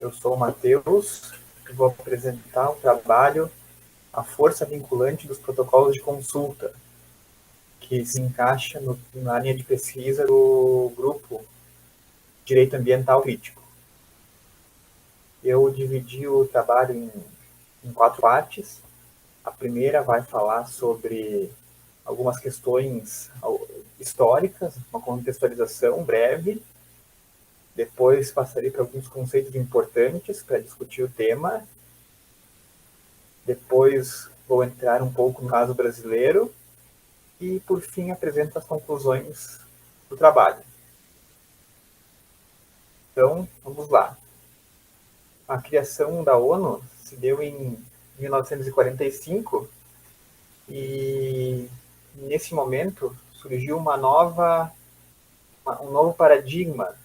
Eu sou o Matheus e vou apresentar o trabalho A Força Vinculante dos Protocolos de Consulta, que se encaixa na linha de pesquisa do grupo Direito Ambiental Crítico. Eu dividi o trabalho em 4 partes. A primeira vai falar sobre algumas questões históricas, uma contextualização breve. Depois passarei para alguns conceitos importantes para discutir o tema. Depois vou entrar um pouco no caso brasileiro e, por fim, apresento as conclusões do trabalho. Então, vamos lá. A criação da ONU se deu em 1945 e, nesse momento, surgiu um novo paradigma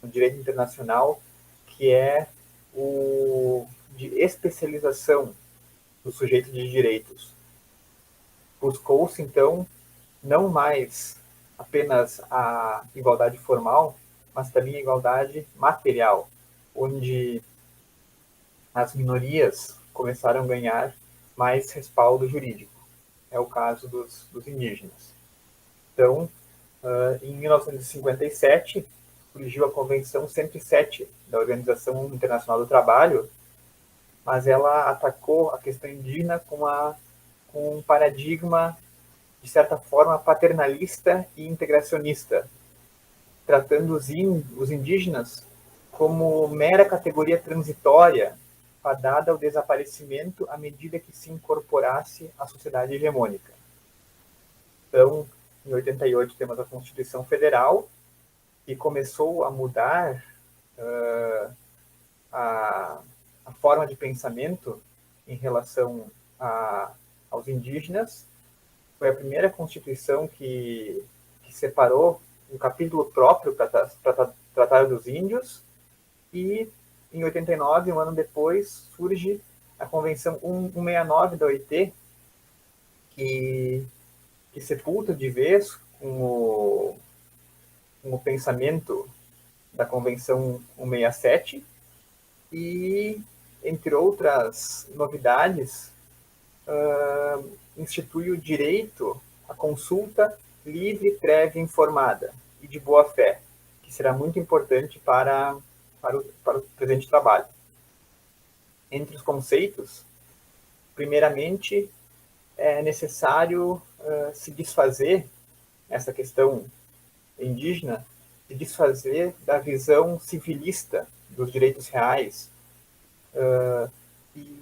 no direito internacional, que é o de especialização do sujeito de direitos. Buscou-se, então, não mais apenas a igualdade formal, mas também a igualdade material, onde as minorias começaram a ganhar mais respaldo jurídico. É o caso dos indígenas. Então, em 1957, surgiu a Convenção 107 da Organização Internacional do Trabalho, mas ela atacou a questão indígena com um paradigma, de certa forma, paternalista e integracionista, tratando os indígenas como mera categoria transitória, fadada ao desaparecimento à medida que se incorporasse à sociedade hegemônica. Então, em 88, temos a Constituição Federal, que começou a mudar a forma de pensamento em relação aos indígenas. Foi a primeira Constituição que separou um capítulo próprio para tratar dos índios, e em 89, um ano depois, surge a Convenção 169 da OIT, que sepulta de vez com o pensamento da Convenção 167 e, entre outras novidades, institui o direito à consulta livre, prévia, informada e de boa-fé, que será muito importante para o presente trabalho. Entre os conceitos, primeiramente, é necessário se desfazer, essa questão indígena, se desfazer da visão civilista dos direitos reais e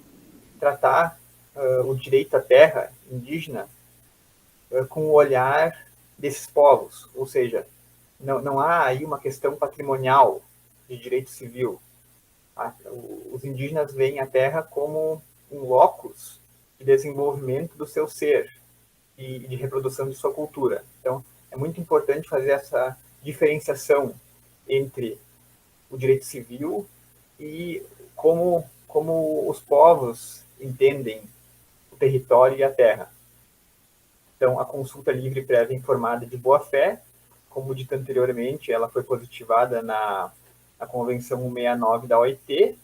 tratar o direito à terra indígena com o olhar desses povos, ou seja, não há aí uma questão patrimonial de direito civil. Os indígenas veem a terra como um locus de desenvolvimento do seu ser e de reprodução de sua cultura. Então, é muito importante fazer essa diferenciação entre o direito civil e como os povos entendem o território e a terra. Então, a consulta livre, prévia, informada de boa-fé, como dito anteriormente, ela foi positivada na Convenção 169 da OIT,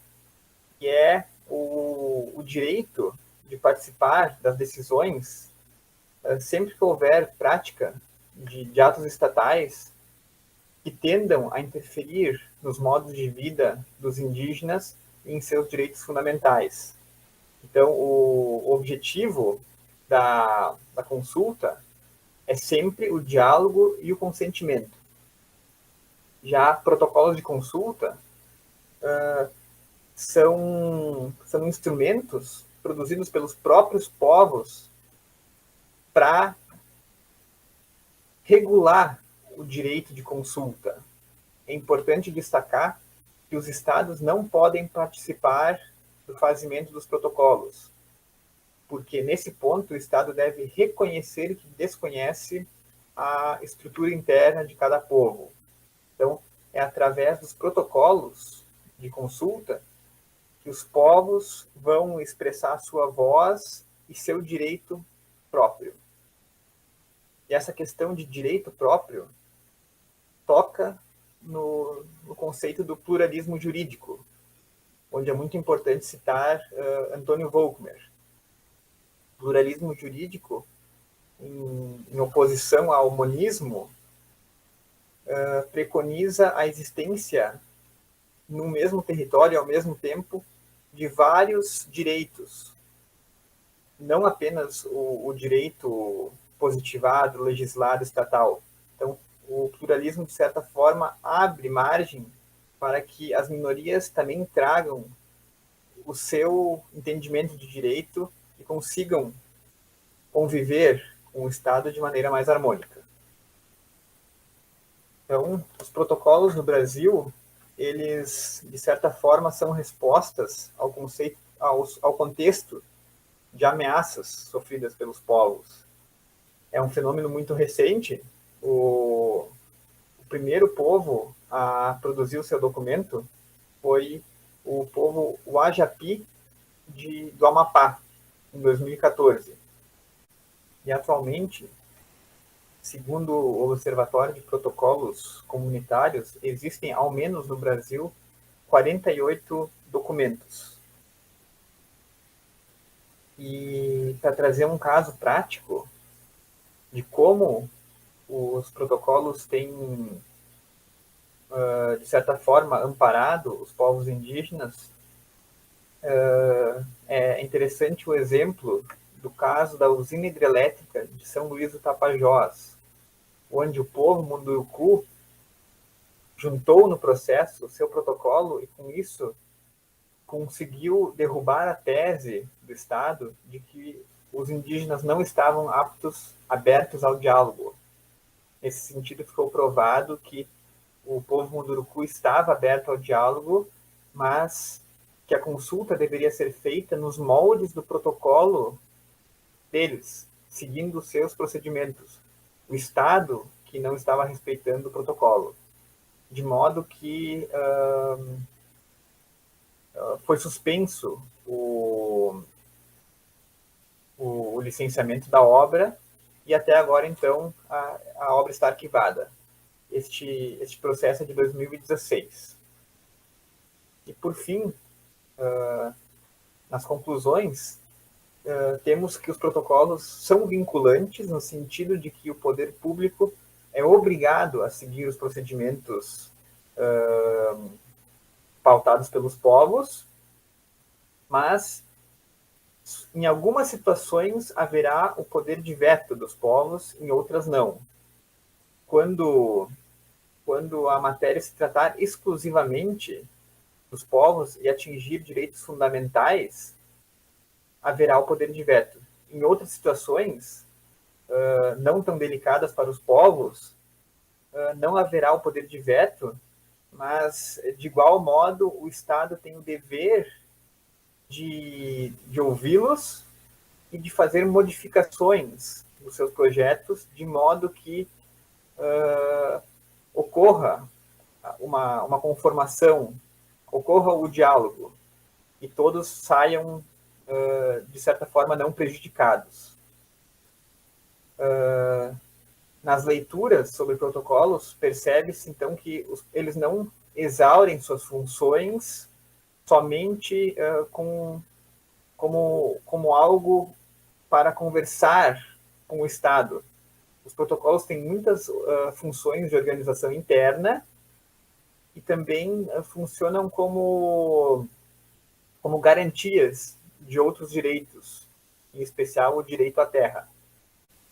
que é o direito de participar das decisões sempre que houver prática de atos estatais que tendam a interferir nos modos de vida dos indígenas e em seus direitos fundamentais. Então, o objetivo da consulta é sempre o diálogo e o consentimento. Já protocolos de consulta são instrumentos produzidos pelos próprios povos para regular o direito de consulta. É importante destacar que os estados não podem participar do fazimento dos protocolos, porque nesse ponto o estado deve reconhecer que desconhece a estrutura interna de cada povo. Então, é através dos protocolos de consulta que os povos vão expressar sua voz e seu direito próprio. E essa questão de direito próprio toca no conceito do pluralismo jurídico. onde é muito importante citar Antônio Volkmer. Pluralismo jurídico, em oposição ao monismo, preconiza a existência no mesmo território, ao mesmo tempo, de vários direitos. Não apenas o direito positivado, legislado, estatal. Então, o pluralismo, de certa forma, abre margem para que as minorias também tragam o seu entendimento de direito e consigam conviver com o Estado de maneira mais harmônica. Então, os protocolos no Brasil, eles, de certa forma, são respostas ao conceito, ao contexto de ameaças sofridas pelos povos. É um fenômeno muito recente. O primeiro povo a produzir o seu documento foi o povo Uajapi do Amapá, em 2014. E atualmente, segundo o Observatório de Protocolos Comunitários, existem, ao menos no Brasil, 48 documentos. E para trazer um caso prático de como os protocolos têm, de certa forma, amparado os povos indígenas, é interessante o exemplo do caso da usina hidrelétrica de São Luís do Tapajós, onde o povo Munduruku juntou no processo o seu protocolo e, com isso, conseguiu derrubar a tese do Estado de que os indígenas não estavam abertos ao diálogo. Nesse sentido, ficou provado que o povo Munduruku estava aberto ao diálogo, mas que a consulta deveria ser feita nos moldes do protocolo deles, seguindo os seus procedimentos. O Estado que não estava respeitando o protocolo. De modo que foi suspenso o licenciamento da obra e até agora, então, a obra está arquivada. Este processo é de 2016. E, por fim, nas conclusões, temos que os protocolos são vinculantes no sentido de que o poder público é obrigado a seguir os procedimentos pautados pelos povos, mas em algumas situações haverá o poder de veto dos povos, em outras não. Quando a matéria se tratar exclusivamente dos povos e atingir direitos fundamentais, haverá o poder de veto. Em outras situações, não tão delicadas para os povos, não haverá o poder de veto, mas, de igual modo, o Estado tem o dever de ouvi-los e de fazer modificações nos seus projetos, de modo que ocorra uma conformação, ocorra o diálogo, e todos saiam, de certa forma, não prejudicados. Nas leituras sobre protocolos, percebe-se, então, que eles não exaurem suas funções somente como algo para conversar com o Estado. Os protocolos têm muitas funções de organização interna e também funcionam como garantias de outros direitos, em especial o direito à terra.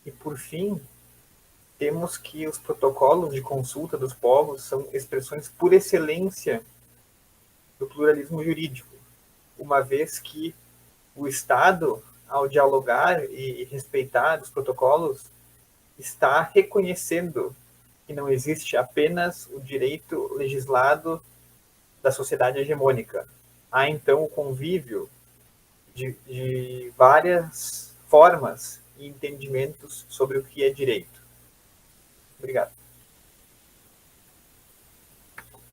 E, por fim, temos que os protocolos de consulta dos povos são expressões por excelência do pluralismo jurídico, uma vez que o Estado, ao dialogar e respeitar os protocolos, está reconhecendo que não existe apenas o direito legislado da sociedade hegemônica. Há, então, o convívio de várias formas e entendimentos sobre o que é direito. Obrigado.